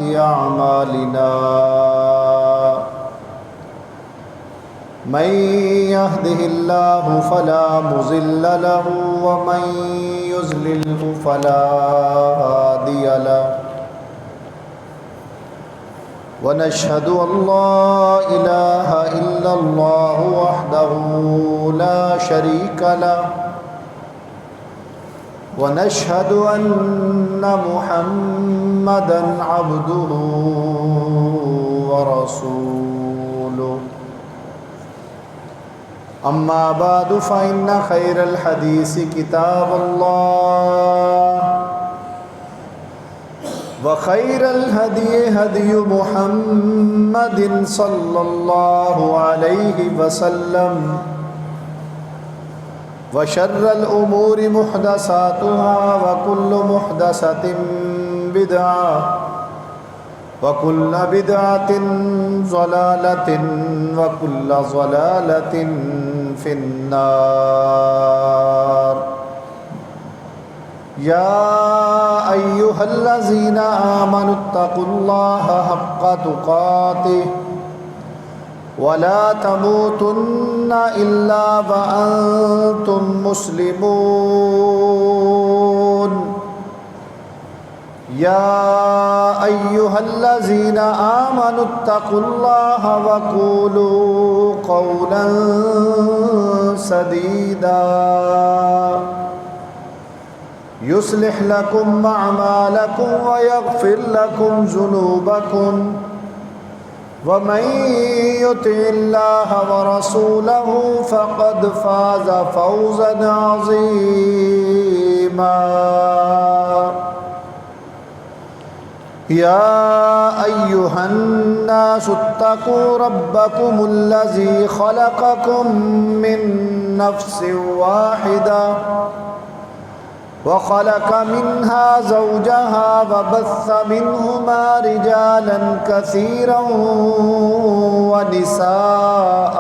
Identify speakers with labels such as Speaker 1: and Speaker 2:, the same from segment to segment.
Speaker 1: أعمالنا من يهده الله فلا مضل له ومن يضلل فلا هادي له ونشهد أن لا إله إلا الله وحده لا شريك له ونشهد أن محمدًا عبده ورسوله أما بعد فإن خير الحديث كتاب الله وخير الهدي هدي محمد صلى الله عليه وسلم وشر الأمور محدثاتها وكل محدثة بدعة وكل بدعة ضلالة وكل ضلالة في النار يا أيها الذين آمنوا اتقوا الله حق تقاته ولا تموتن إلا وأنتم مسلمون يا أيها الذين آمنوا اتقوا الله وقولوا قولا سديدا يصلح لكم أعمالكم ويغفر لكم ذنوبكم ومن يطع الله ورسوله فقد فاز فوزا عظيما يا أيها الناس اتقوا ربكم الذي خلقكم من نفس واحدة وخلق منها زوجها وبث منهما رجالا كثيرا ونساء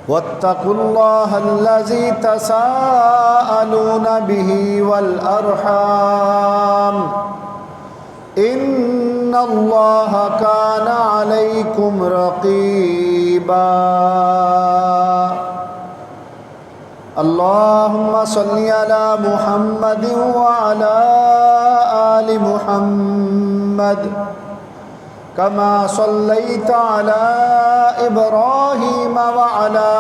Speaker 1: واتقوا الله الذي تساءلون به والأرحام إن الله كان عليكم رقيبا اللهم صل على محمد وعلى آل محمد كما صليت على إبراهيم وعلى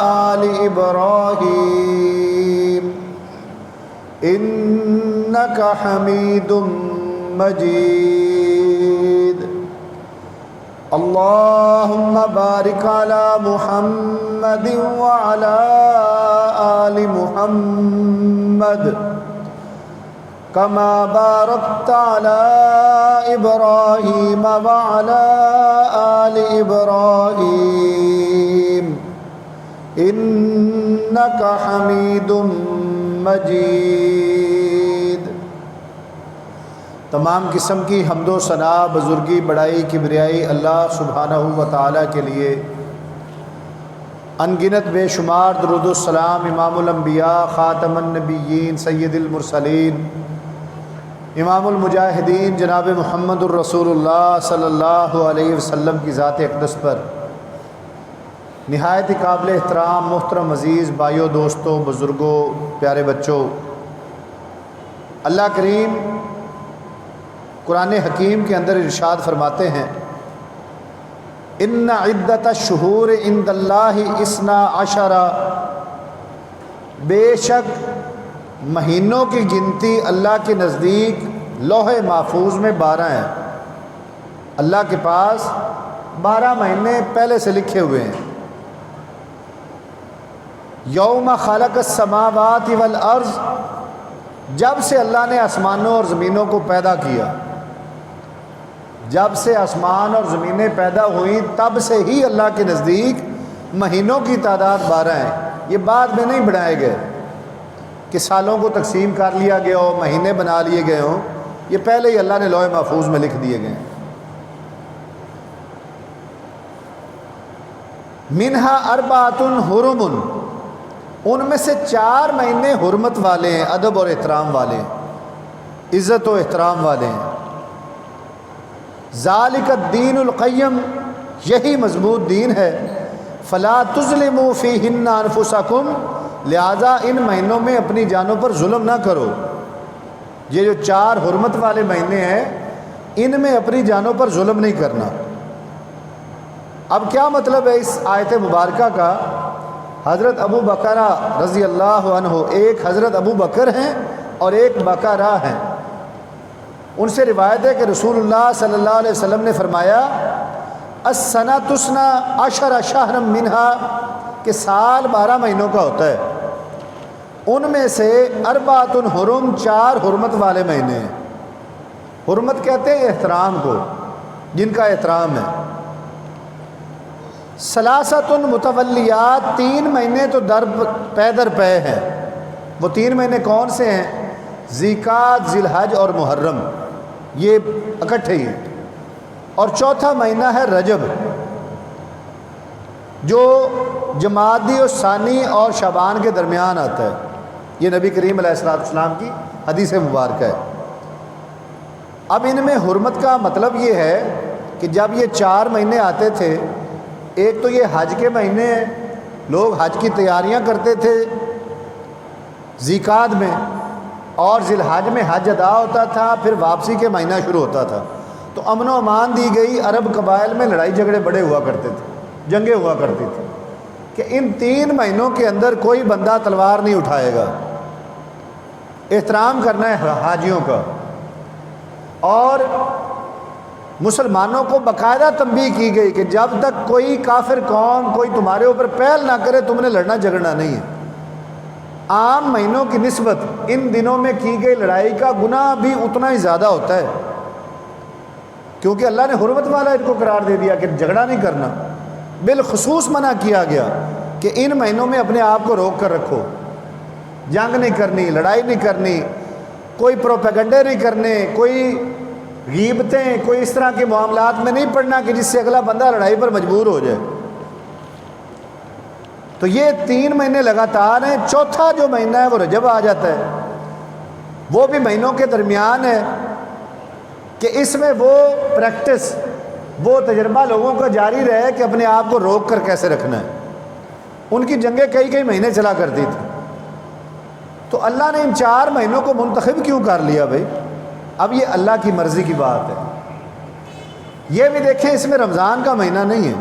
Speaker 1: آل إبراهيم إنك حميد مجيد اللهم بارك على محمد وعلى آل محمد كما باركت على إبراهيم وعلى آل إبراهيم إنك حميد مجيد۔ تمام قسم کی حمد و ثنا، بزرگی، بڑائی، کبریائی اللہ سبحانہ و تعالیٰ کے لیے۔ ان گنت بے شمار درود و السلام امام الانبیاء، خاتم النبیین، سید المرسلین، امام المجاہدین جناب محمد الرسول اللہ صلی اللہ علیہ وسلم کی ذات اقدس پر نہایت قابل احترام محترم عزیز بھائیوں، دوستوں، بزرگوں، پیارے بچوں، اللہ کریم قرآن حکیم کے اندر ارشاد فرماتے ہیں ان عدت الشہور عند اللہ 12، بے شک مہینوں کی گنتی اللہ کے نزدیک لوح محفوظ میں 12 ہیں۔ اللہ کے پاس 12 مہینے پہلے سے لکھے ہوئے ہیں۔ یوم خلق السماوات والارض، جب سے اللہ نے آسمانوں اور زمینوں کو پیدا کیا، جب سے آسمان اور زمینیں پیدا ہوئیں تب سے ہی اللہ کے نزدیک مہینوں کی تعداد 12 ہیں۔ یہ بعد میں نہیں بڑھائے گئے کہ سالوں کو تقسیم کر لیا گیا ہو، مہینے بنا لیے گئے ہوں، یہ پہلے ہی اللہ نے لوح محفوظ میں لکھ دیے گئے ہیں۔ منہا اربعۃ حرم، ان میں سے 4 مہینے حرمت والے ہیں، ادب اور احترام والے ہیں۔ عزت و احترام والے ہیں۔ ذالک الدین القیم، یہی مضبوط دین ہے۔ فلا تظلموا فیہن انفسکم، لہذا ان مہینوں میں اپنی جانوں پر ظلم نہ کرو۔ یہ جو 4 حرمت والے مہینے ہیں ان میں اپنی جانوں پر ظلم نہیں کرنا۔ اب کیا مطلب ہے اس آیت مبارکہ کا؟ حضرت ابو بکر رضی اللہ عنہ، ایک حضرت ابو بکر ہیں اور ایک بکرہ ہیں، ان سے روایت ہے کہ رسول اللہ صلی اللہ علیہ وسلم نے فرمایا السنۃ اثنا عشر شہرا منہا، کہ سال 12 مہینوں کا ہوتا ہے، ان میں سے اربعۃ حرم، 4 حرمت والے مہینے ہیں۔ حرمت کہتے ہیں احترام کو، جن کا احترام ہے۔ ثلاثۃ متولیات، 3 مہینے تو پے در پے ہیں۔ وہ 3 مہینے کون سے ہیں؟ ذیقعدہ، ذی الحج اور محرم، یہ اکٹھے ہی ہیں۔ اور چوتھا مہینہ ہے رجب، جو جمادی الثانی اور شعبان کے درمیان آتا ہے۔ یہ نبی کریم علیہ السلام کی حدیث مبارکہ ہے۔ اب ان میں حرمت کا مطلب یہ ہے کہ جب یہ 4 مہینے آتے تھے، ایک تو یہ حج کے مہینے ہیں، لوگ حج کی تیاریاں کرتے تھے ذیقعدہ میں، اور ذی الحج میں حج ادا ہوتا تھا، پھر واپسی کے مہینہ شروع ہوتا تھا۔ تو امن و امان دی گئی، عرب قبائل میں لڑائی جھگڑے بڑے ہوا کرتے تھے، جنگیں ہوا کرتی تھیں، کہ ان 3 مہینوں کے اندر کوئی بندہ تلوار نہیں اٹھائے گا، احترام کرنا ہے حاجیوں کا۔ اور مسلمانوں کو باقاعدہ تنبیہ کی گئی کہ جب تک کوئی کافر قوم کوئی تمہارے اوپر پہل نہ کرے، تم نے لڑنا جھگڑنا نہیں ہے۔ عام مہینوں کی نسبت ان دنوں میں کی گئی لڑائی کا گناہ بھی اتنا ہی زیادہ ہوتا ہے، کیونکہ اللہ نے حرمت والا ان کو قرار دے دیا کہ جھگڑا نہیں کرنا۔ بالخصوص منع کیا گیا کہ ان مہینوں میں اپنے آپ کو روک کر رکھو، جنگ نہیں کرنی، لڑائی نہیں کرنی، کوئی پروپیگنڈے نہیں کرنے، کوئی غیبتیں، کوئی اس طرح کے معاملات میں نہیں پڑنا کہ جس سے اگلا بندہ لڑائی پر مجبور ہو جائے۔ تو یہ 3 مہینے لگاتار ہیں۔ چوتھا جو مہینہ ہے وہ رجب آ جاتا ہے، وہ بھی مہینوں کے درمیان ہے، کہ اس میں وہ پریکٹس، وہ تجربہ لوگوں کا جاری رہے کہ اپنے آپ کو روک کر کیسے رکھنا ہے۔ ان کی جنگیں کئی مہینے چلا کرتی تھی۔ تو اللہ نے ان 4 مہینوں کو منتخب کیوں کر لیا بھائی؟ اب یہ اللہ کی مرضی کی بات ہے۔ یہ بھی دیکھیں، اس میں رمضان کا مہینہ نہیں ہے،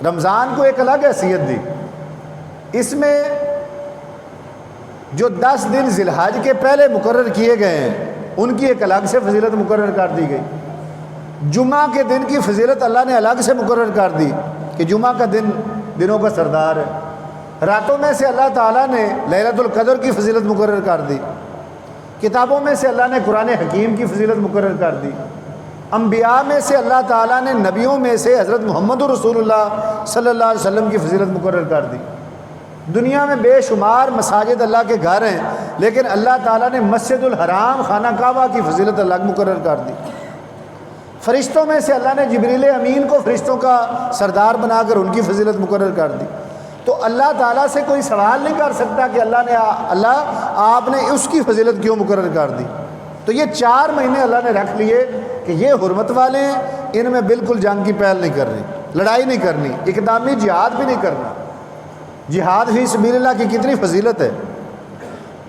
Speaker 1: رمضان کو ایک الگ حیثیت دی۔ اس میں جو 10 دن ذی الحج کے پہلے مقرر کیے گئے ہیں، ان کی ایک الگ سے فضیلت مقرر کر دی گئی۔ جمعہ کے دن کی فضیلت اللہ نے الگ سے مقرر کر دی کہ جمعہ کا دن دنوں کا سردار ہے۔ راتوں میں سے اللہ تعالیٰ نے لیلۃ القدر کی فضیلت مقرر کر دی۔ کتابوں میں سے اللہ نے قرآن حکیم کی فضیلت مقرر کر دی۔ انبیاء میں سے اللہ تعالیٰ نے نبیوں میں سے حضرت محمد رسول اللہ صلی اللہ علیہ وسلم کی فضیلت مقرر کر دی۔ دنیا میں بے شمار مساجد اللہ کے گھر ہیں، لیکن اللہ تعالیٰ نے مسجد الحرام، خانہ کعبہ کی فضیلت الگ مقرر کر دی۔ فرشتوں میں سے اللہ نے جبریل امین کو فرشتوں کا سردار بنا کر ان کی فضیلت مقرر کر دی۔ تو اللہ تعالیٰ سے کوئی سوال نہیں کر سکتا کہ اللہ آپ نے اس کی فضیلت کیوں مقرر کر دی۔ تو یہ 4 مہینے اللہ نے رکھ لیے کہ یہ حرمت والے ہیں، ان میں بالکل جنگ کی پہل نہیں کرنی، لڑائی نہیں کرنی، اقدامی جہاد بھی نہیں کرنا۔ جہاد فی سبیل اللہ کی کتنی فضیلت ہے۔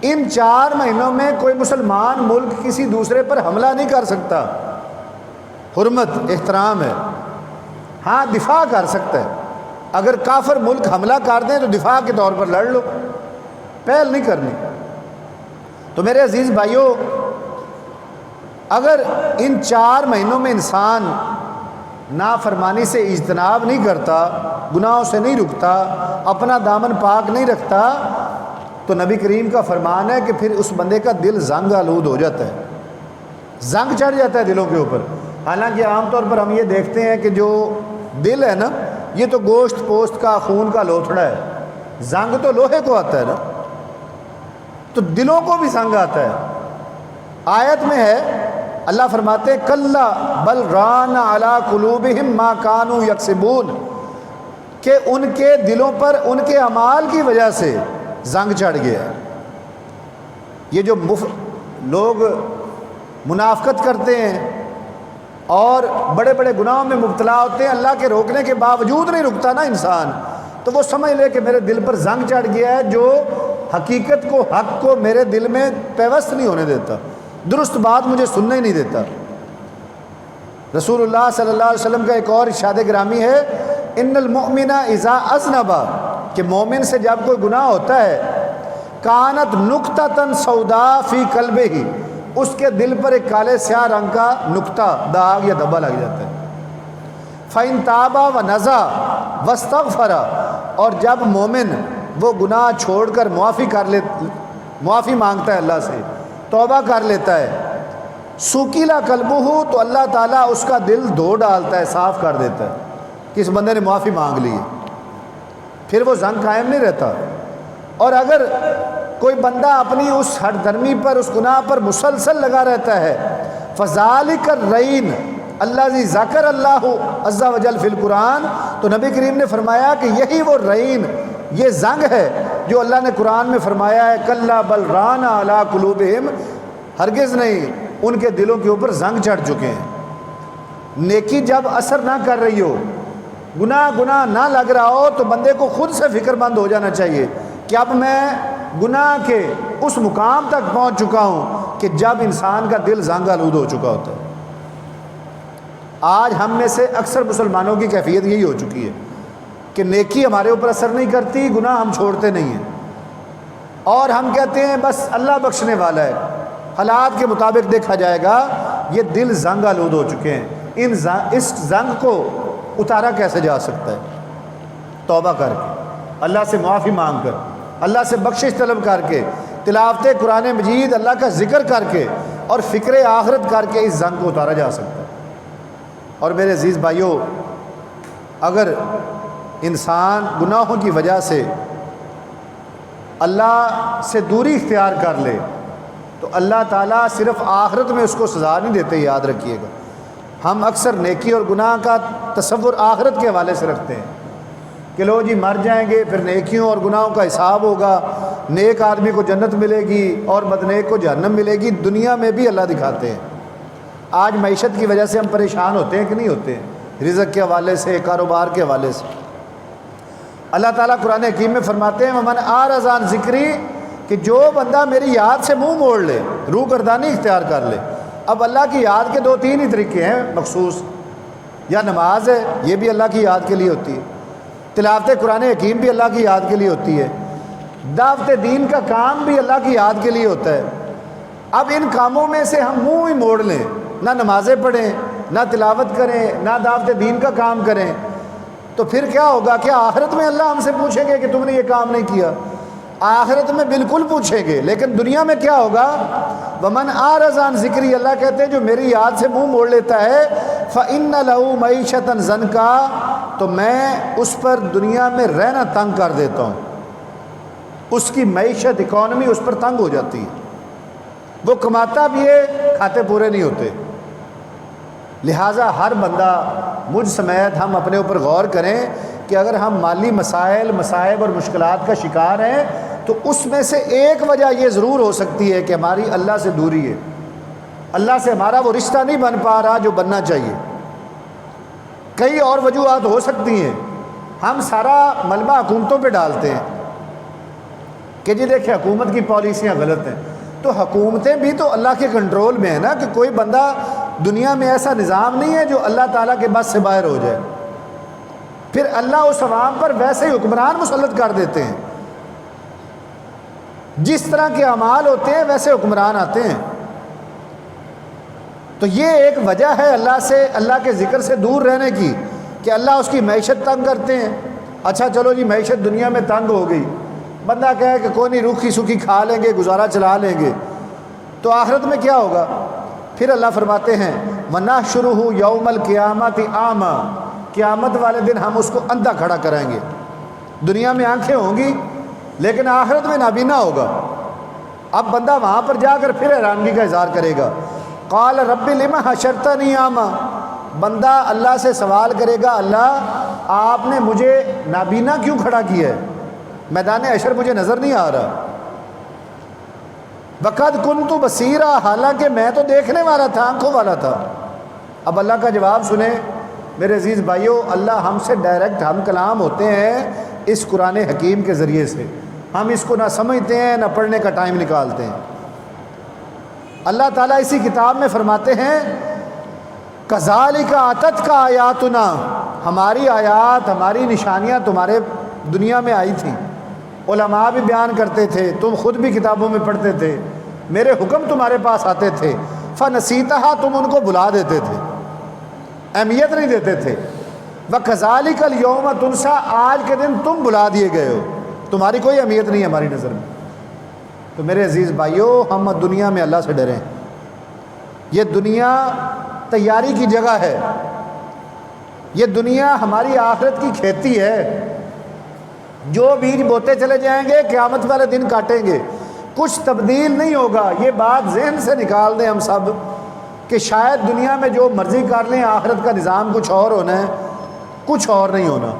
Speaker 1: ان 4 مہینوں میں کوئی مسلمان ملک کسی دوسرے پر حملہ نہیں کر سکتا، حرمت احترام ہے۔ ہاں دفاع کر سکتا ہے، اگر کافر ملک حملہ کر دیں تو دفاع کے طور پر لڑ لو، پہل نہیں کرنی۔ تو میرے عزیز بھائیوں، اگر ان 4 مہینوں میں انسان نافرمانی سے اجتناب نہیں کرتا، گناہوں سے نہیں رکتا، اپنا دامن پاک نہیں رکھتا، تو نبی کریم کا فرمان ہے کہ پھر اس بندے کا دل زنگ آلود ہو جاتا ہے، زنگ چڑھ جاتا ہے دلوں کے اوپر۔ حالانکہ عام طور پر ہم یہ دیکھتے ہیں کہ جو دل ہے نا، یہ تو گوشت پوست کا، خون کا لوتھڑا ہے، زنگ تو لوہے کو آتا ہے نا، تو دلوں کو بھی زنگ آتا ہے۔ آیت میں ہے، اللہ فرماتے ہیں کلا بل ران علی قلوبہم ما کانوا یکسبون، کہ ان کے دلوں پر ان کے اعمال کی وجہ سے زنگ چڑھ گیا ہے۔ یہ جو لوگ منافقت کرتے ہیں اور بڑے بڑے گناہوں میں مبتلا ہوتے ہیں، اللہ کے روکنے کے باوجود نہیں رکتا نا انسان، تو وہ سمجھ لے کہ میرے دل پر زنگ چڑھ گیا ہے، جو حقیقت کو، حق کو میرے دل میں پیوست نہیں ہونے دیتا، درست بات مجھے سننے ہی نہیں دیتا۔ رسول اللہ صلی اللہ علیہ وسلم کا ایک اور ارشاد گرامی ہے، ان المؤمن اذا اذنب، کہ مومن سے جب کوئی گناہ ہوتا ہے، کانت نقطۃ سوداء فی قلبہ، اس کے دل پر ایک کالے سیاہ رنگ کا نقطہ، داغ یا دھبا لگ جاتا ہے۔ فَإِن تَابَ وَنَزَا وَاسْتَغْفَرَ، اور جب مومن وہ گناہ چھوڑ کر معافی مانگتا ہے اللہ سے، توبہ کر لیتا ہے، سُکِلَ قَلْبُهُ، تو اللہ تعالیٰ اس کا دل دھو ڈالتا ہے، صاف کر دیتا ہے کہ اس بندے نے معافی مانگ لی ہے، پھر وہ زنگ قائم نہیں رہتا۔ اور اگر کوئی بندہ اپنی اس ہٹ درمی پر، اس گناہ پر مسلسل لگا رہتا ہے، فَذَلِكَ الرَّيْنُ الَّذِي ذَكَرَ اللَّهُ عَزَّ وَجَلَّ فِي الْقُرْآنِ، تو نبی کریم نے فرمایا کہ یہی وہ رعین، یہ زنگ ہے جو اللہ نے قرآن میں فرمایا ہے، کَلَّا بَلْ رَانَ عَلَىٰ قُلُوبِهِمْ، ہرگز نہیں، ان کے دلوں کے اوپر زنگ چڑھ چکے ہیں۔ نیکی جب اثر نہ کر رہی ہو، گناہ نہ لگ رہا ہو، تو بندے کو خود سے فکر مند ہو جانا چاہیے کہ اب میں گناہ کے اس مقام تک پہنچ چکا ہوں کہ جب انسان کا دل زنگ آلود ہو چکا ہوتا ہے۔ آج ہم میں سے اکثر مسلمانوں کی کیفیت یہی ہو چکی ہے کہ نیکی ہمارے اوپر اثر نہیں کرتی، گناہ ہم چھوڑتے نہیں ہیں، اور ہم کہتے ہیں بس اللہ بخشنے والا ہے، حالات کے مطابق دیکھا جائے گا۔ یہ دل زنگ آلود ہو چکے ہیں، اس زنگ کو اتارا کیسے جا سکتا ہے؟ توبہ کر کے، اللہ سے معافی مانگ کر، اللہ سے بخشش طلب کر کے، تلاوت قرآن مجید، اللہ کا ذکر کر کے، اور فکر آخرت کر کے اس زنگ کو اتارا جا سکتا ہے۔ اور میرے عزیز بھائیوں، اگر انسان گناہوں کی وجہ سے اللہ سے دوری اختیار کر لے تو اللہ تعالیٰ صرف آخرت میں اس کو سزا نہیں دیتے، یاد رکھیے گا۔ ہم اکثر نیکی اور گناہ کا تصور آخرت کے حوالے سے رکھتے ہیں کہ لو جی مر جائیں گے، پھر نیکیوں اور گناہوں کا حساب ہوگا، نیک آدمی کو جنت ملے گی اور بدنیک کو جہنم ملے گی۔ دنیا میں بھی اللہ دکھاتے ہیں۔ آج معیشت کی وجہ سے ہم پریشان ہوتے ہیں کہ نہیں ہوتے ہیں؟ رزق کے حوالے سے، کاروبار کے حوالے سے۔ اللہ تعالیٰ قرآن حکیم میں فرماتے ہیں وَمَنْ أَعْرَضَ عَنْ ذِكْرِي، کہ جو بندہ میری یاد سے منہ موڑ لے، روح گردانی اختیار کر لے۔ اب اللہ کی یاد کے 2-3 ہی طریقے ہیں مخصوص، یا نماز ہے، یہ بھی اللہ کی یاد کے لیے ہوتی ہے، تلاوت قرآن حکیم بھی اللہ کی یاد کے لیے ہوتی ہے، دعوت دین کا کام بھی اللہ کی یاد کے لیے ہوتا ہے۔ اب ان کاموں میں سے ہم منہ ہی موڑ لیں، نہ نمازیں پڑھیں، نہ تلاوت کریں، نہ دعوت دین کا کام کریں، تو پھر کیا ہوگا؟ کیا آخرت میں اللہ ہم سے پوچھیں گے کہ تم نے یہ کام نہیں کیا؟ آخرت میں بالکل پوچھیں گے، لیکن دنیا میں کیا ہوگا؟ وَمَنْ أَعْرَضَ عَنْ ذِكْرِي، اللہ کہتے ہیں جو میری یاد سے منہ موڑ لیتا ہے، فَإِنَّ لَهُ مَعِيشَةً ضَنْكًا، تو میں اس پر دنیا میں رہنا تنگ کر دیتا ہوں، اس کی معیشت، اکانومی اس پر تنگ ہو جاتی ہے، وہ کماتا بھی ہے، کھاتے پورے نہیں ہوتے۔ لہٰذا ہر بندہ، مجھ سمیت، ہم اپنے اوپر غور کریں کہ اگر ہم مالی مسائل، مصائب اور مشکلات کا شکار ہیں تو اس میں سے ایک وجہ یہ ضرور ہو سکتی ہے کہ ہماری اللہ سے دوری ہے، اللہ سے ہمارا وہ رشتہ نہیں بن پا رہا جو بننا چاہیے۔ کئی اور وجوہات ہو سکتی ہیں، ہم سارا ملبہ حکومتوں پہ ڈالتے ہیں کہ جی دیکھیں حکومت کی پالیسیاں غلط ہیں، تو حکومتیں بھی تو اللہ کے کنٹرول میں ہیں نا، کہ کوئی بندہ دنیا میں ایسا نظام نہیں ہے جو اللہ تعالیٰ کے بس سے باہر ہو جائے، پھر اللہ اس عوام پر ویسے ہی حکمران مسلط کر دیتے ہیں، جس طرح کے اعمال ہوتے ہیں ویسے حکمران آتے ہیں۔ تو یہ ایک وجہ ہے اللہ سے، اللہ کے ذکر سے دور رہنے کی، کہ اللہ اس کی معیشت تنگ کرتے ہیں۔ اچھا چلو جی معیشت دنیا میں تنگ ہو گئی، بندہ کہے کہ کوئی نہیں، روکھی سوکھی کھا لیں گے، گزارا چلا لیں گے، تو آخرت میں کیا ہوگا؟ پھر اللہ فرماتے ہیں وَنَحْشُرُهُ يَوْمَ الْقِيَامَةِ أَعْمَىٰ، قیامت والے دن ہم اس کو اندھا کھڑا کریں گے۔ دنیا میں آنکھیں ہوں گی لیکن آخرت میں نابینا ہوگا۔ اب بندہ وہاں پر جا کر پھر حیرانگی کا اظہار کرے گا، قال رب لم حشرتنی اعمیٰ، بندہ اللہ سے سوال کرے گا اللہ آپ نے مجھے نابینا کیوں کھڑا کیا ہے، میدان حشر مجھے نظر نہیں آ رہا۔ وقد کنت بصیرا، حالانکہ میں تو دیکھنے والا تھا، آنکھوں والا تھا۔ اب اللہ کا جواب سنیں میرے عزیز بھائیوں، اللہ ہم سے ڈائریکٹ ہم کلام ہوتے ہیں اس قرآن حکیم کے ذریعے سے، ہم اس کو نہ سمجھتے ہیں نہ پڑھنے کا ٹائم نکالتے ہیں۔ اللہ تعالیٰ اسی کتاب میں فرماتے ہیں کذالک آتتک آیاتنا، ہماری آیات، ہماری نشانیاں تمہارے دنیا میں آئی تھیں، علماء بھی بیان کرتے تھے، تم خود بھی کتابوں میں پڑھتے تھے، میرے حکم تمہارے پاس آتے تھے، فنسیتہا، تم ان کو بھلا دیتے تھے، اہمیت نہیں دیتے تھے۔ وکذالک الیوم تنسیٰ، آج کے دن تم بھلا دیے گئے ہو، تمہاری کوئی اہمیت نہیں ہے ہماری نظر میں۔ تو میرے عزیز بھائیوں، ہم دنیا میں اللہ سے ڈریں۔ یہ دنیا تیاری کی جگہ ہے، یہ دنیا ہماری آخرت کی کھیتی ہے، جو بیج بوتے چلے جائیں گے قیامت والے دن کاٹیں گے، کچھ تبدیل نہیں ہوگا۔ یہ بات ذہن سے نکال دیں ہم سب کہ شاید دنیا میں جو مرضی کر لیں، آخرت کا نظام کچھ اور ہونا ہے، کچھ اور نہیں ہونا۔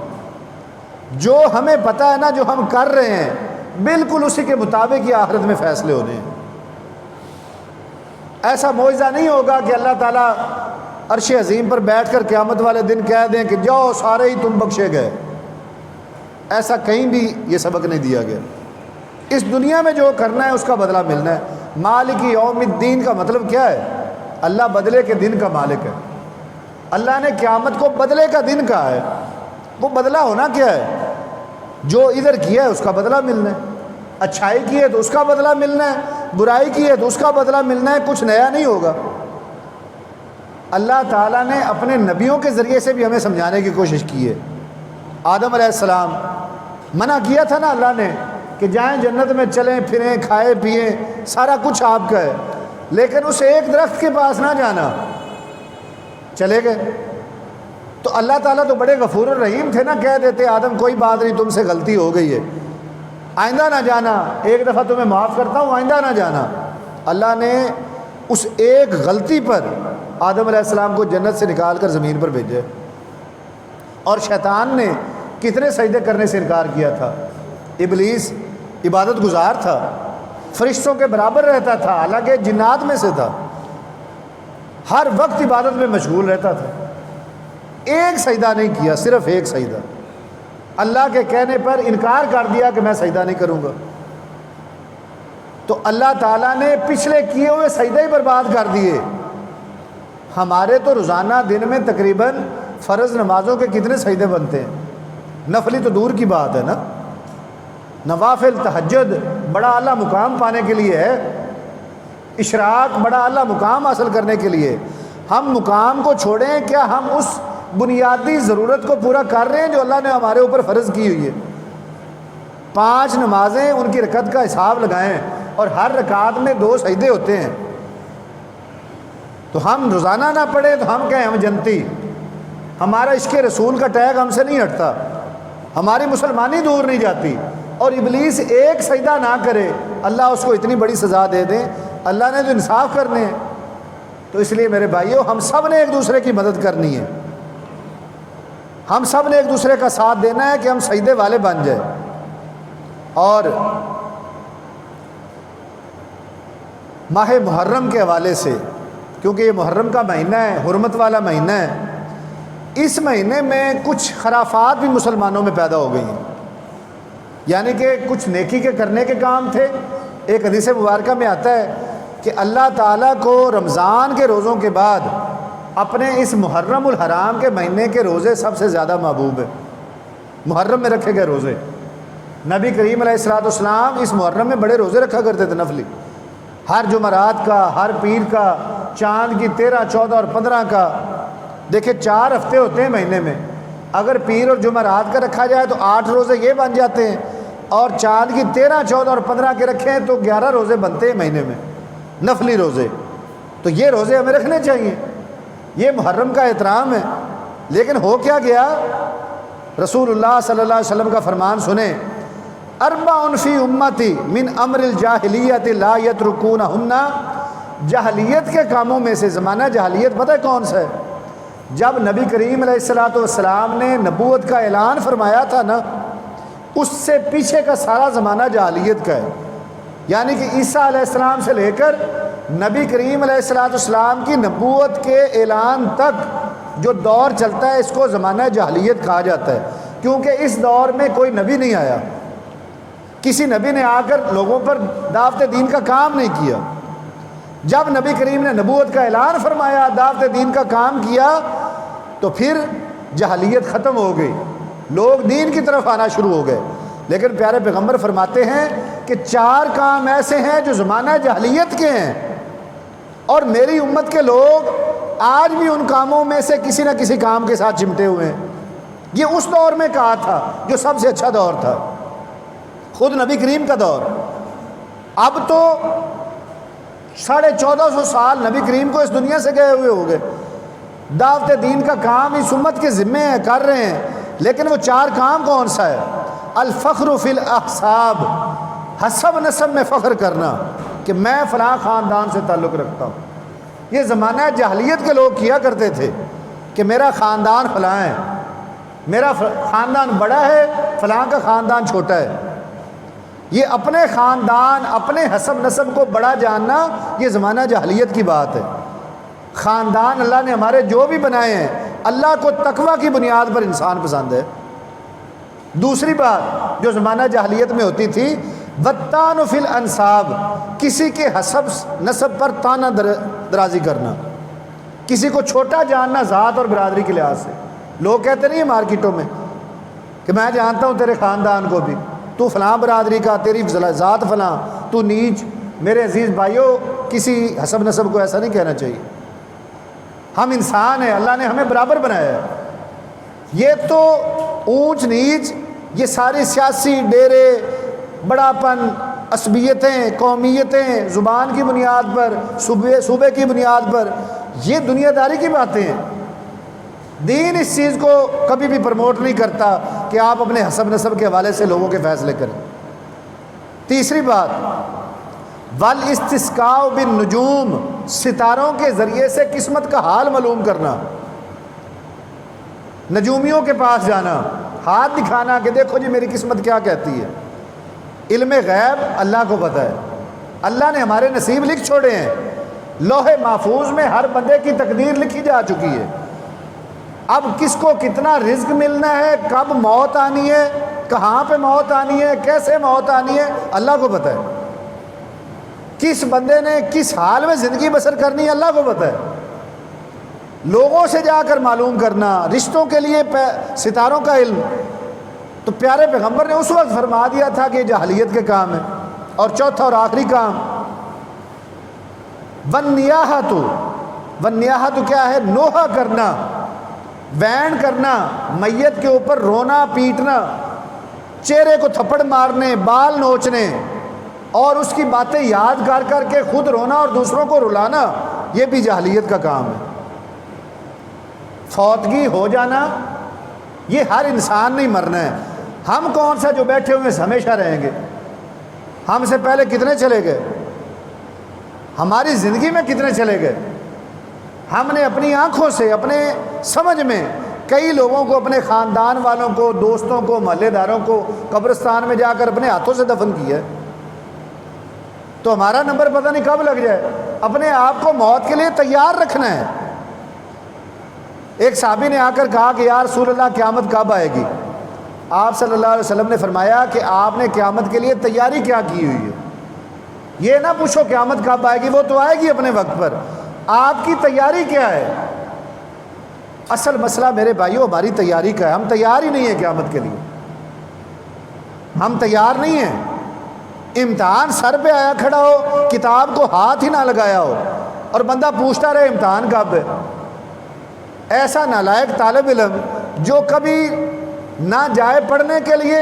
Speaker 1: جو ہمیں پتہ ہے نا، جو ہم کر رہے ہیں بالکل اسی کے مطابق ہی آخرت میں فیصلے ہونے ہیں۔ ایسا معجزہ نہیں ہوگا کہ اللہ تعالیٰ عرش عظیم پر بیٹھ کر قیامت والے دن کہہ دیں کہ جاؤ سارے ہی تم بخشے گئے۔ ایسا کہیں بھی یہ سبق نہیں دیا گیا۔ اس دنیا میں جو کرنا ہے اس کا بدلہ ملنا ہے۔ مالک یوم الدین کا مطلب کیا ہے؟ اللہ بدلے کے دن کا مالک ہے۔ اللہ نے قیامت کو بدلے کا دن کہا ہے۔ وہ بدلہ ہونا کیا ہے؟ جو ادھر کیا ہے اس کا بدلہ ملنا ہے، اچھائی کی ہے تو اس کا بدلہ ملنا ہے، برائی کی ہے تو اس کا بدلہ ملنا ہے، کچھ نیا نہیں ہوگا۔ اللہ تعالیٰ نے اپنے نبیوں کے ذریعے سے بھی ہمیں سمجھانے کی کوشش کی ہے۔ آدم علیہ السلام منع کیا تھا نا اللہ نے کہ جائیں جنت میں چلیں پھریں کھائیں پئیں، سارا کچھ آپ کا ہے، لیکن اس ایک درخت کے پاس نہ جانا۔ چلے گئے تو اللہ تعالیٰ تو بڑے غفور الرحیم تھے نا، کہہ دیتے آدم کوئی بات نہیں، تم سے غلطی ہو گئی ہے، آئندہ نہ جانا، ایک دفعہ تمہیں معاف کرتا ہوں، آئندہ نہ جانا۔ اللہ نے اس ایک غلطی پر آدم علیہ السلام کو جنت سے نکال کر زمین پر بھیجا، اور شیطان نے کتنے سجدے کرنے سے انکار کیا تھا۔ ابلیس عبادت گزار تھا، فرشتوں کے برابر رہتا تھا، حالانکہ جنات میں سے تھا، ہر وقت عبادت میں مشغول رہتا تھا، ایک سجدہ نہیں کیا، صرف ایک سجدہ، اللہ کے کہنے پر انکار کر دیا کہ میں سجدہ نہیں کروں گا۔ تو اللہ تعالیٰ نے پچھلے کیے ہوئے سجدے ہی برباد کر دیے۔ ہمارے تو روزانہ دن میں تقریباً فرض نمازوں کے کتنے سجدے بنتے ہیں، نفلی تو دور کی بات ہے نا، نوافل تہجد بڑا اعلیٰ مقام پانے کے لیے ہے، اشراق بڑا اعلیٰ مقام حاصل کرنے کے لیے۔ ہم مقام کو چھوڑیں، کیا ہم اس بنیادی ضرورت کو پورا کر رہے ہیں جو اللہ نے ہمارے اوپر فرض کی ہوئی ہے؟ 5 نمازیں، ان کی رکعت کا حساب لگائیں، اور ہر رکعت میں 2 سجدے ہوتے ہیں، تو ہم روزانہ نہ پڑھیں تو ہم کہیں ہم جنتی، ہمارا عشق رسول کا ٹیگ ہم سے نہیں ہٹتا، ہماری مسلمانی دور نہیں جاتی، اور ابلیس ایک سجدہ نہ کرے اللہ اس کو اتنی بڑی سزا دے دیں۔ اللہ نے تو انصاف کرنے ہیں۔ تو اس لیے میرے بھائیوں، ہم سب نے ایک دوسرے کی مدد کرنی ہے، ہم سب نے ایک دوسرے کا ساتھ دینا ہے کہ ہم سجدے والے بن جائیں۔ اور ماہ محرم کے حوالے سے، کیونکہ یہ محرم کا مہینہ ہے، حرمت والا مہینہ ہے، اس مہینے میں کچھ خرافات بھی مسلمانوں میں پیدا ہو گئی ہیں، یعنی کہ کچھ نیکی کے کرنے کے کام تھے۔ ایک حدیث مبارکہ میں آتا ہے کہ اللہ تعالیٰ کو رمضان کے روزوں کے بعد اپنے اس محرم الحرام کے مہینے کے روزے سب سے زیادہ محبوب ہے۔ محرم میں رکھے گئے روزے، نبی کریم علیہ الصلوۃ والسلام اس محرم میں بڑے روزے رکھا کرتے تھے نفلی، ہر جمعرات کا، ہر پیر کا، چاند کی 13، 14 اور 15 کا۔ دیکھیں 4 ہفتے ہوتے ہیں مہینے میں، اگر پیر اور جمعرات کا رکھا جائے تو 8 روزے یہ بن جاتے ہیں، اور چاند کی 13، 14 اور 15 کے رکھیں تو 11 روزے بنتے ہیں مہینے میں، نفلی روزے۔ تو یہ روزے ہمیں رکھنے چاہیے، یہ محرم کا احترام ہے۔ لیکن ہو کیا گیا؟ رسول اللہ صلی اللہ علیہ وسلم کا فرمان سنیں، 4 فی امتی من امر الجاہلیت لا یترکونہن، جاہلیت کے کاموں میں سے، زمانہ جاہلیت پتہ ہے کون سا ہے؟ جب نبی کریم علیہ الصلوۃ والسلام نے نبوت کا اعلان فرمایا تھا نا، اس سے پیچھے کا سارا زمانہ جاہلیت کا ہے۔ یعنی کہ عیسیٰ علیہ السلام سے لے کر نبی کریم علیہ السلام کی نبوت کے اعلان تک جو دور چلتا ہے اس کو زمانہ جاہلیت کہا جاتا ہے، کیونکہ اس دور میں کوئی نبی نہیں آیا، کسی نبی نے آ کر لوگوں پر دعوت دین کا کام نہیں کیا۔ جب نبی کریم نے نبوت کا اعلان فرمایا، دعوت دین کا کام کیا، تو پھر جاہلیت ختم ہو گئی، لوگ دین کی طرف آنا شروع ہو گئے۔ لیکن پیارے پیغمبر فرماتے ہیں کہ 4 کام ایسے ہیں جو زمانہ جاہلیت کے ہیں، اور میری امت کے لوگ آج بھی ان کاموں میں سے کسی نہ کسی کام کے ساتھ چمٹے ہوئے ہیں۔ یہ اس دور میں کہا تھا جو سب سے اچھا دور تھا، خود نبی کریم کا دور۔ اب تو 1450 سال نبی کریم کو اس دنیا سے گئے ہوئے ہو گئے، دعوت دین کا کام اس امت کے ذمے ہیں، کر رہے ہیں، لیکن وہ 4 کام کون سا ہے؟ الفخر فی الاحساب، حسب نسب میں فخر کرنا کہ میں فلاں خاندان سے تعلق رکھتا ہوں۔ یہ زمانہ جاہلیت کے لوگ کیا کرتے تھے کہ میرا خاندان فلاں ہے، میرا خاندان بڑا ہے، فلاں کا خاندان چھوٹا ہے۔ یہ اپنے خاندان، اپنے حسب نسب کو بڑا جاننا، یہ زمانہ جاہلیت کی بات ہے۔ خاندان اللہ نے ہمارے جو بھی بنائے ہیں، اللہ کو تقوی کی بنیاد پر انسان پسند ہے۔ دوسری بات جو زمانہ جاہلیت میں ہوتی تھی، وَالطَّعْنُ فِي الْأَنْسَابِ، کسی کے حسب نسب پر تانا درازی کرنا، کسی کو چھوٹا جاننا ذات اور برادری کے لحاظ سے۔ لوگ کہتے نہیں ہیں مارکیٹوں میں کہ میں جانتا ہوں تیرے خاندان کو بھی، تو فلاں برادری کا، تیری ذات فلاں، تو نیچ۔ میرے عزیز بھائیوں، کسی حسب نسب کو ایسا نہیں کہنا چاہیے۔ ہم انسان ہیں، اللہ نے ہمیں برابر بنایا ہے۔ یہ تو اونچ نیچ، یہ ساری سیاسی ڈیرے، بڑاپن، عصبیتیں، قومیتیں، زبان کی بنیاد پر، صوبے کی بنیاد پر، یہ دنیا داری کی باتیں ہیں۔ دین اس چیز کو کبھی بھی پروموٹ نہیں کرتا کہ آپ اپنے حسب نسب کے حوالے سے لوگوں کے فیصلے کریں۔ تیسری بات، والاستسقاء بالنجوم، ستاروں کے ذریعے سے قسمت کا حال معلوم کرنا، نجومیوں کے پاس جانا، ہاتھ دکھانا کہ دیکھو جی میری قسمت کیا کہتی ہے۔ علم غیب اللہ کو پتہ ہے، اللہ نے ہمارے نصیب لکھ چھوڑے ہیں، لوح محفوظ میں ہر بندے کی تقدیر لکھی جا چکی ہے۔ اب کس کو کتنا رزق ملنا ہے، کب موت آنی ہے، کہاں پہ موت آنی ہے، کیسے موت آنی ہے، اللہ کو پتہ ہے۔ کس بندے نے کس حال میں زندگی بسر کرنی ہے، اللہ کو پتہ ہے۔ لوگوں سے جا کر معلوم کرنا، رشتوں کے لیے ستاروں کا علم، تو پیارے پیغمبر نے اس وقت فرما دیا تھا کہ یہ جاہلیت کے کام ہے۔ اور چوتھا اور آخری کام، والنیاحۃ، والنیاحۃ کیا ہے؟ نوحہ کرنا، وین کرنا، میت کے اوپر رونا پیٹنا، چہرے کو تھپڑ مارنے، بال نوچنے، اور اس کی باتیں یاد کر کر کے خود رونا اور دوسروں کو رلانا، یہ بھی جاہلیت کا کام ہے۔ فوتگی ہو جانا، یہ ہر انسان نہیں مرنا ہے۔ ہم کون سا جو بیٹھے ہوئے ہمیشہ رہیں گے؟ ہم سے پہلے کتنے چلے گئے؟ ہماری زندگی میں کتنے چلے گئے؟ ہم نے اپنی آنکھوں سے، اپنے سمجھ میں کئی لوگوں کو، اپنے خاندان والوں کو، دوستوں کو، محلے داروں کو قبرستان میں جا کر اپنے ہاتھوں سے دفن کیا ہے۔ تو ہمارا نمبر پتہ نہیں کب لگ جائے۔ اپنے آپ کو موت کے لیے تیار رکھنا ہے۔ ایک صحابی نے آ کر کہا کہ یا رسول اللہ قیامت کب آئے گی؟ آپ صلی اللہ علیہ وسلم نے فرمایا کہ آپ نے قیامت کے لیے تیاری کیا کی ہوئی ہے؟ یہ نہ پوچھو قیامت کب آئے گی، وہ تو آئے گی اپنے وقت پر، آپ کی تیاری کیا ہے؟ اصل مسئلہ میرے بھائیوں ہماری تیاری کا ہے۔ ہم تیار ہی نہیں ہیں قیامت کے لیے، ہم تیار نہیں ہیں۔ امتحان سر پہ آیا کھڑا ہو، کتاب کو ہاتھ ہی نہ لگایا ہو، اور بندہ پوچھتا رہے امتحان کب ہے۔ ایسا نالائق طالب علم جو کبھی نہ جائے پڑھنے کے لیے،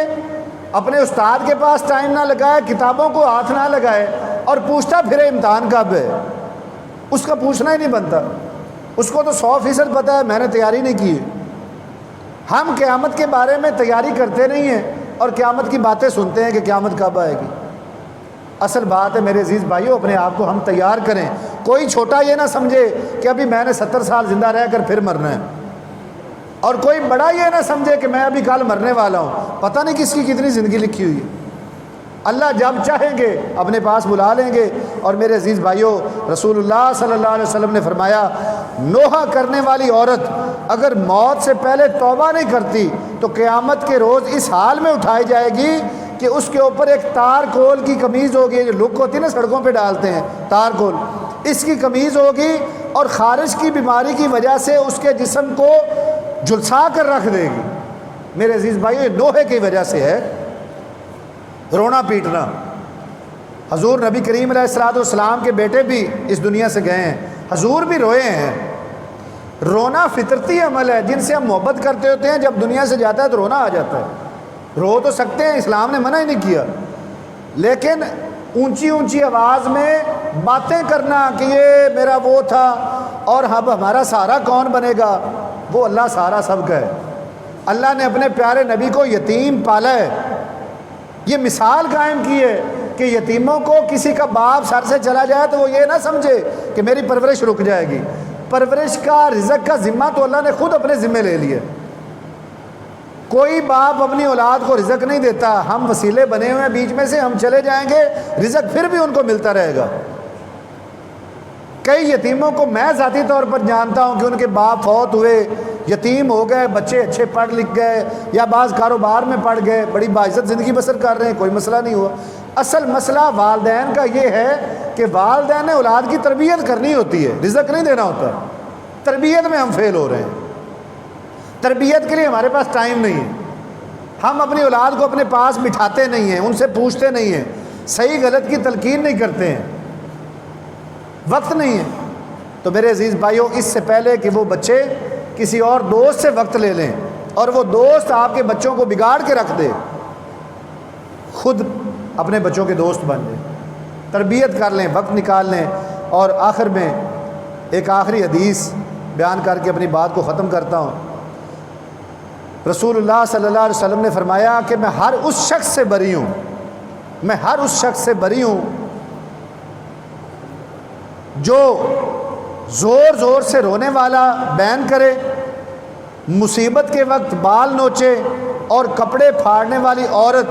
Speaker 1: اپنے استاد کے پاس ٹائم نہ لگائے، کتابوں کو ہاتھ نہ لگائے، اور پوچھتا پھرے امتحان کب ہے، اس کا پوچھنا ہی نہیں بنتا۔ اس کو تو 100% پتہ ہے میں نے تیاری نہیں کی ہے۔ ہم قیامت کے بارے میں تیاری کرتے نہیں ہیں اور قیامت کی باتیں سنتے ہیں کہ قیامت کب آئے گی۔ اصل بات ہے میرے عزیز بھائیوں، اپنے آپ کو ہم تیار کریں۔ کوئی چھوٹا یہ نہ سمجھے کہ ابھی میں نے 70 سال زندہ رہ کر پھر مرنا ہے، اور کوئی بڑا یہ نہ سمجھے کہ میں ابھی کل مرنے والا ہوں۔ پتہ نہیں کس کی کتنی زندگی لکھی ہوئی ہے۔ اللہ جب چاہیں گے اپنے پاس بلا لیں گے۔ اور میرے عزیز بھائیوں، رسول اللہ صلی اللہ علیہ وسلم نے فرمایا نوحہ کرنے والی عورت اگر موت سے پہلے توبہ نہیں کرتی تو قیامت کے روز اس حال میں اٹھائی جائے گی کہ اس کے اوپر ایک تار کول کی قمیض ہوگی، جو لک ہوتی ہے نا سڑکوں پہ ڈالتے ہیں تار کول، اس کی قمیض ہوگی، اور خارج کی بیماری کی وجہ سے اس کے جسم کو جھلسا کر رکھ دے گی۔ میرے عزیز بھائی، یہ نوحے کی وجہ سے ہے، رونا پیٹنا۔ حضور نبی کریم علیہ الصلوۃ والسلام کے بیٹے بھی اس دنیا سے گئے ہیں، حضور بھی روئے ہیں۔ رونا فطرتی عمل ہے، جن سے ہم محبت کرتے ہوتے ہیں، جب دنیا سے جاتا ہے تو رونا آ جاتا ہے۔ رو تو سکتے ہیں، اسلام نے منع ہی نہیں کیا، لیکن اونچی اونچی آواز میں باتیں کرنا کہ یہ میرا وہ تھا اور اب ہمارا سہارا کون بنے گا، وہ اللہ سہارا سب کا ہے۔ اللہ نے اپنے پیارے نبی کو یتیم پالا ہے، یہ مثال قائم کی ہے کہ یتیموں کو کسی کا باپ سر سے چلا جائے تو وہ یہ نہ سمجھے کہ میری پرورش رک جائے گی۔ پرورش کا، رزق کا ذمہ تو اللہ نے خود اپنے ذمہ لے لیا۔ کوئی باپ اپنی اولاد کو رزق نہیں دیتا، ہم وسیلے بنے ہوئے ہیں، بیچ میں سے ہم چلے جائیں گے، رزق پھر بھی ان کو ملتا رہے گا۔ کئی یتیموں کو میں ذاتی طور پر جانتا ہوں کہ ان کے باپ فوت ہوئے، یتیم ہو گئے، بچے اچھے پڑھ لکھ گئے یا بعض کاروبار میں پڑ گئے، بڑی باعزت زندگی بسر کر رہے ہیں، کوئی مسئلہ نہیں ہوا۔ اصل مسئلہ والدین کا یہ ہے کہ والدین نے اولاد کی تربیت کرنی ہوتی ہے، رزق نہیں دینا ہوتا۔ تربیت میں ہم فیل ہو رہے ہیں، تربیت کے لیے ہمارے پاس ٹائم نہیں ہے، ہم اپنی اولاد کو اپنے پاس بٹھاتے نہیں ہیں، ان سے پوچھتے نہیں ہیں، صحیح غلط کی تلقین نہیں کرتے ہیں، وقت نہیں ہے۔ تو میرے عزیز بھائیوں، اس سے پہلے کہ وہ بچے کسی اور دوست سے وقت لے لیں اور وہ دوست آپ کے بچوں کو بگاڑ کے رکھ دے، خود اپنے بچوں کے دوست بن جائیں، تربیت کر لیں، وقت نکال لیں۔ اور آخر میں ایک آخری حدیث بیان کر کے اپنی بات کو ختم کرتا ہوں۔ رسول اللہ صلی اللہ علیہ وسلم نے فرمایا کہ میں ہر اس شخص سے بری ہوں، میں ہر اس شخص سے بری ہوں جو زور زور سے رونے والا بین کرے، مصیبت کے وقت بال نوچے، اور کپڑے پھاڑنے والی عورت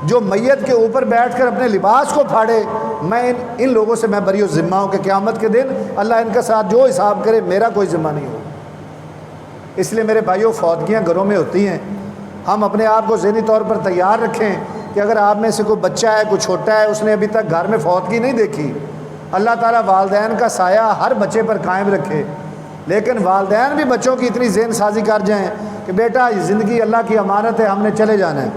Speaker 1: جو میت کے اوپر بیٹھ کر اپنے لباس کو پھاڑے۔ میں ان لوگوں سے میں بری و ذمہ ہوں کہ قیامت کے دن اللہ ان کا ساتھ جو حساب کرے میرا کوئی ذمہ نہیں ہو۔ اس لیے میرے بھائیوں، فوتگیاں گھروں میں ہوتی ہیں، ہم اپنے آپ کو ذہنی طور پر تیار رکھیں کہ اگر آپ میں سے کوئی بچہ ہے، کوئی چھوٹا ہے، اس نے ابھی تک گھر میں فوتگی نہیں دیکھی، اللہ تعالیٰ والدین کا سایہ ہر بچے پر قائم رکھے، لیکن والدین بھی بچوں کی اتنی ذہن سازی کر جائیں کہ بیٹا یہ زندگی اللہ کی امانت ہے، ہم نے چلے جانا ہے،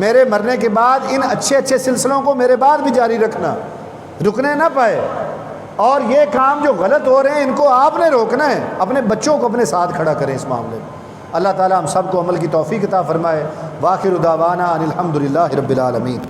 Speaker 1: میرے مرنے کے بعد ان اچھے اچھے سلسلوں کو میرے بعد بھی جاری رکھنا، رکنے نہ پائے۔ اور یہ کام جو غلط ہو رہے ہیں ان کو آپ نے روکنا ہے، اپنے بچوں کو اپنے ساتھ کھڑا کریں اس معاملے میں۔ اللہ تعالیٰ ہم سب کو عمل کی توفیق عطا فرمائے۔ وآخر دعوانا ان الحمد للہ رب العالمین۔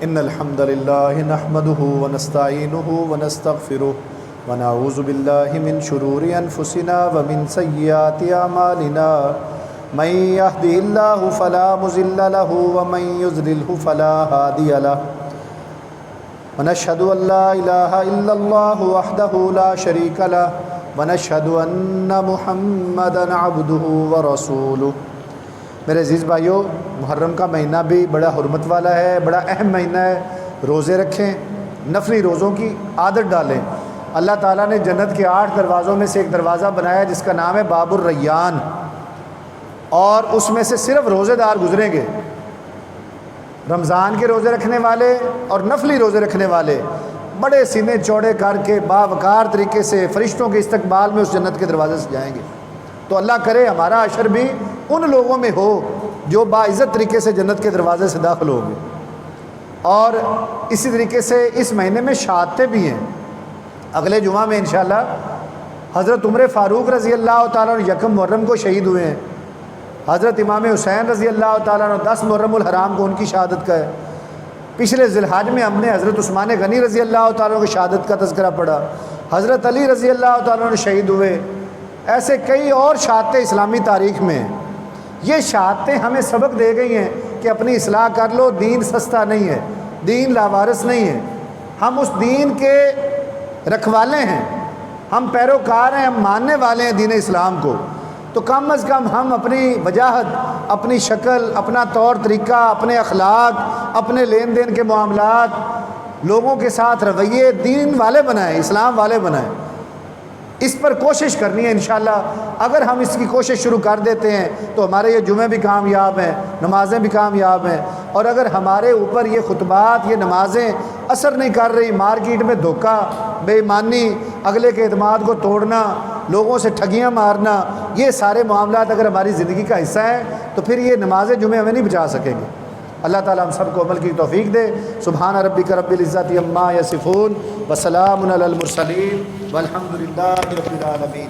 Speaker 1: ان الحمد للہ نحمده ونستعینه ونستغفره ونعوذ باللہ من شرور انفسنا ومن سیئات اعمالنا من يهده اللہ فلا مضل له ومن يضلل فلا هادی له ونشهد ان لا الہ الا اللہ وحدہ لا شریک له ونشهد ان محمدا عبدہ ورسولہ۔ میرے عزیز بھائیوں، محرم کا مہینہ بھی بڑا حرمت والا ہے، بڑا اہم مہینہ ہے۔ روزے رکھیں، نفلی روزوں کی عادت ڈالیں۔ اللہ تعالیٰ نے جنت کے 8 دروازوں میں سے ایک دروازہ بنایا جس کا نام ہے باب الریان، اور اس میں سے صرف روزے دار گزریں گے۔ رمضان کے روزے رکھنے والے اور نفلی روزے رکھنے والے بڑے سینے چوڑے کر کے باوقار طریقے سے فرشتوں کے استقبال میں اس جنت کے دروازے سے جائیں گے۔ تو اللہ کرے ہمارا عشر بھی ان لوگوں میں ہو جو باعزت طریقے سے جنت کے دروازے سے داخل ہوں گے۔ اور اسی طریقے سے اس مہینے میں شہادتیں بھی ہیں۔ اگلے جمعہ میں انشاءاللہ حضرت عمر فاروق رضی اللہ تعالیٰ عنہ 1 محرم کو شہید ہوئے ہیں، حضرت امام حسین رضی اللہ تعالیٰ عنہ 10 محرم الحرام کو ان کی شہادت کا ہے۔ پچھلے ذی الحج میں ہم نے حضرت عثمان غنی رضی اللہ تعالیٰ عنہ کی شہادت کا تذکرہ پڑھا، حضرت علی رضی اللہ تعالیٰ عنہ شہید ہوئے۔ ایسے کئی اور شہادتیں اسلامی تاریخ میں ہیں۔ یہ شہادتیں ہمیں سبق دے گئی ہیں کہ اپنی اصلاح کر لو، دین سستا نہیں ہے، دین لاوارث نہیں ہے۔ ہم اس دین کے رکھوالے ہیں، ہم پیروکار ہیں، ہم ماننے والے ہیں دین اسلام کو، تو کم از کم ہم اپنی وجاہت، اپنی شکل، اپنا طور طریقہ، اپنے اخلاق، اپنے لین دین کے معاملات، لوگوں کے ساتھ رویے دین والے بنائیں، اسلام والے بنائیں۔ اس پر کوشش کرنی ہے انشاءاللہ۔ اگر ہم اس کی کوشش شروع کر دیتے ہیں تو ہمارے یہ جمعے بھی کامیاب ہیں، نمازیں بھی کامیاب ہیں، اور اگر ہمارے اوپر یہ خطبات، یہ نمازیں اثر نہیں کر رہی، مارکیٹ میں دھوکہ، بے ایمانی، اگلے کے اعتماد کو توڑنا، لوگوں سے ٹھگیاں مارنا، یہ سارے معاملات اگر ہماری زندگی کا حصہ ہیں تو پھر یہ نمازیں جمعے ہمیں نہیں بچا سکیں گے۔ اللہ تعالیٰ ہم سب کو عمل کی توفیق دے۔ سبحان ربک رب العزت عما یصفون وسلام علی المرسلین والحمد للہ رب العالمین۔